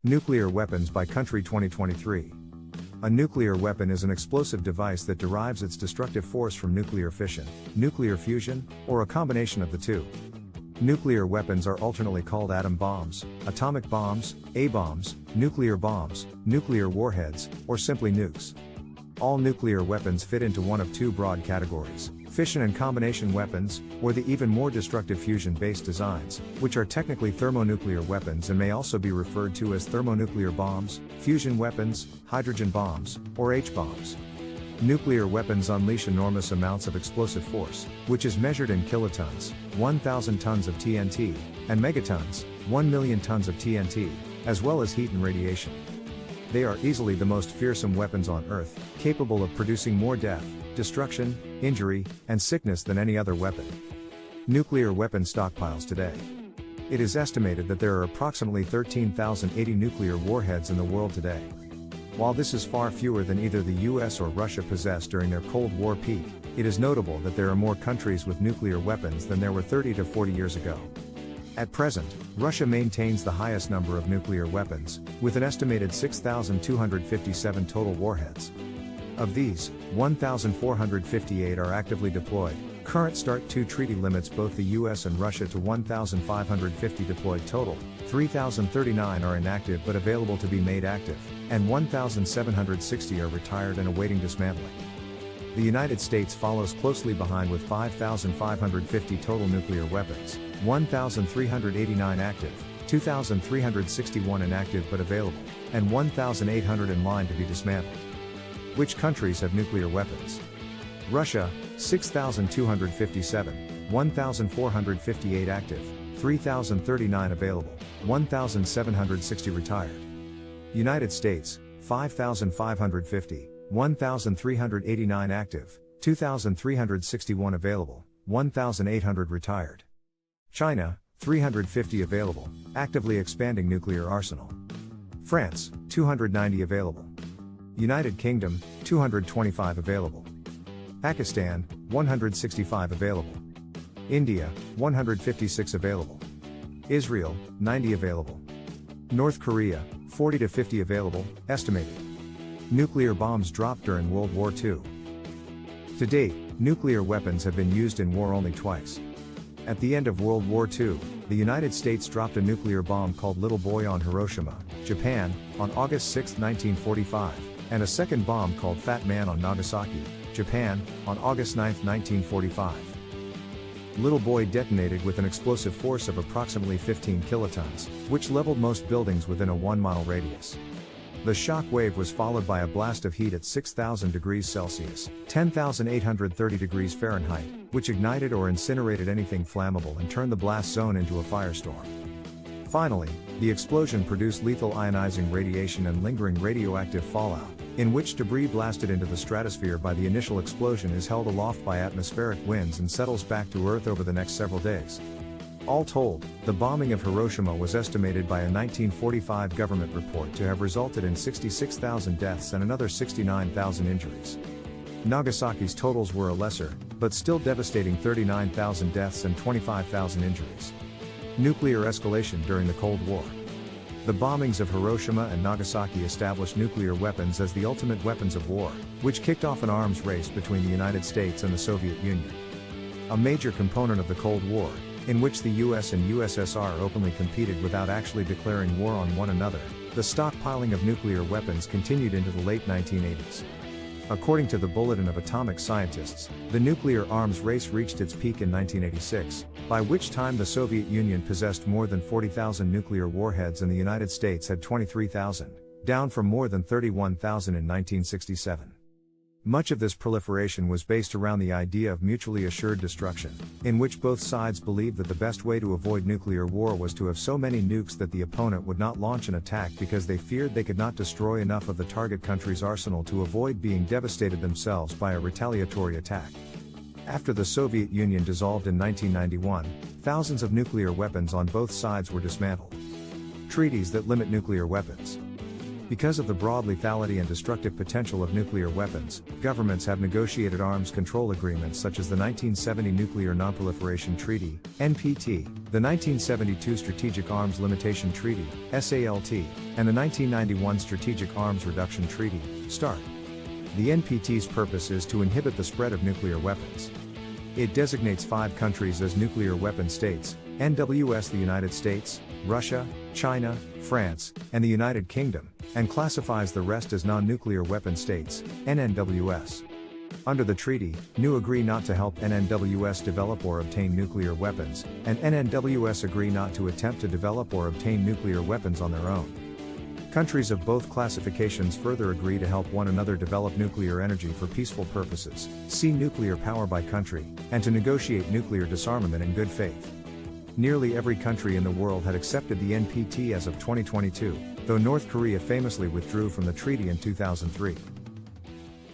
Nuclear weapons by country 2023. A nuclear weapon is an explosive device that derives its destructive force from nuclear fission, nuclear fusion, or a combination of the two. Nuclear weapons are alternately called atom bombs, atomic bombs, A-bombs, nuclear bombs, nuclear warheads, or simply nukes. All nuclear weapons fit into one of two broad categories: fission and combination weapons, or the even more destructive fusion-based designs, which are technically thermonuclear weapons and may also be referred to as thermonuclear bombs, fusion weapons, hydrogen bombs, or H-bombs. Nuclear weapons unleash enormous amounts of explosive force, which is measured in kilotons, 1,000 tons of TNT, and megatons, 1 million tons of TNT, as well as heat and radiation. They are easily the most fearsome weapons on Earth, capable of producing more death, destruction, injury, and sickness than any other weapon. Nuclear weapon stockpiles today. It is estimated that there are approximately 13,080 nuclear warheads in the world today. While this is far fewer than either the US or Russia possessed during their Cold War peak, it is notable that there are more countries with nuclear weapons than there were 30 to 40 years ago. At present, Russia maintains the highest number of nuclear weapons, with an estimated 6,257 total warheads. Of these, 1,458 are actively deployed. Current START II treaty limits both the US and Russia to 1,550 deployed total, 3,039 are inactive but available to be made active, and 1,760 are retired and awaiting dismantling. The United States follows closely behind with 5,550 total nuclear weapons, 1,389 active, 2,361 inactive but available, and 1,800 in line to be dismantled. Which countries have nuclear weapons? Russia, 6,257, 1,458 active, 3,039 available, 1,760 retired. United States, 5,550, 1,389 active, 2,361 available, 1,800 retired. China, 350 available, actively expanding nuclear arsenal. France, 290 available. United Kingdom, 225 available. Pakistan, 165 available. India, 156 available. Israel, 90 available. North Korea, 40 to 50 available, estimated. Nuclear bombs dropped during World War II. To date, nuclear weapons have been used in war only twice. At the end of World War II, the United States dropped a nuclear bomb called Little Boy on Hiroshima, Japan, on August 6, 1945, and a second bomb called Fat Man on Nagasaki, Japan, on August 9, 1945. Little Boy detonated with an explosive force of approximately 15 kilotons, which leveled most buildings within a 1-mile radius. The shock wave was followed by a blast of heat at 6,000 degrees Celsius, 10,830 degrees Fahrenheit, which ignited or incinerated anything flammable and turned the blast zone into a firestorm. Finally, the explosion produced lethal ionizing radiation and lingering radioactive fallout, in which debris blasted into the stratosphere by the initial explosion is held aloft by atmospheric winds and settles back to Earth over the next several days. All told, the bombing of Hiroshima was estimated by a 1945 government report to have resulted in 66,000 deaths and another 69,000 injuries. Nagasaki's totals were a lesser, but still devastating 39,000 deaths and 25,000 injuries. Nuclear escalation during the Cold War. The bombings of Hiroshima and Nagasaki established nuclear weapons as the ultimate weapons of war, which kicked off an arms race between the United States and the Soviet Union. A major component of the Cold War, in which the US and USSR openly competed without actually declaring war on one another, the stockpiling of nuclear weapons continued into the late 1980s. According to the Bulletin of Atomic Scientists, the nuclear arms race reached its peak in 1986, by which time the Soviet Union possessed more than 40,000 nuclear warheads and the United States had 23,000, down from more than 31,000 in 1967. Much of this proliferation was based around the idea of mutually assured destruction, in which both sides believed that the best way to avoid nuclear war was to have so many nukes that the opponent would not launch an attack because they feared they could not destroy enough of the target country's arsenal to avoid being devastated themselves by a retaliatory attack. After the Soviet Union dissolved in 1991, thousands of nuclear weapons on both sides were dismantled. Treaties that limit nuclear weapons. Because of the broad lethality and destructive potential of nuclear weapons, governments have negotiated arms control agreements such as the 1970 Nuclear Nonproliferation Treaty, NPT, the 1972 Strategic Arms Limitation Treaty, SALT, and the 1991 Strategic Arms Reduction Treaty, START. The NPT's purpose is to inhibit the spread of nuclear weapons. It designates 5 countries as nuclear weapon states: NWS, the United States, Russia, China, France, and the United Kingdom, and classifies the rest as non-nuclear weapon states, NNWS. Under the treaty, NU agree not to help NNWS develop or obtain nuclear weapons, and NNWS agree not to attempt to develop or obtain nuclear weapons on their own. Countries of both classifications further agree to help one another develop nuclear energy for peaceful purposes, see nuclear power by country, and to negotiate nuclear disarmament in good faith. Nearly every country in the world had accepted the NPT as of 2022, though North Korea famously withdrew from the treaty in 2003.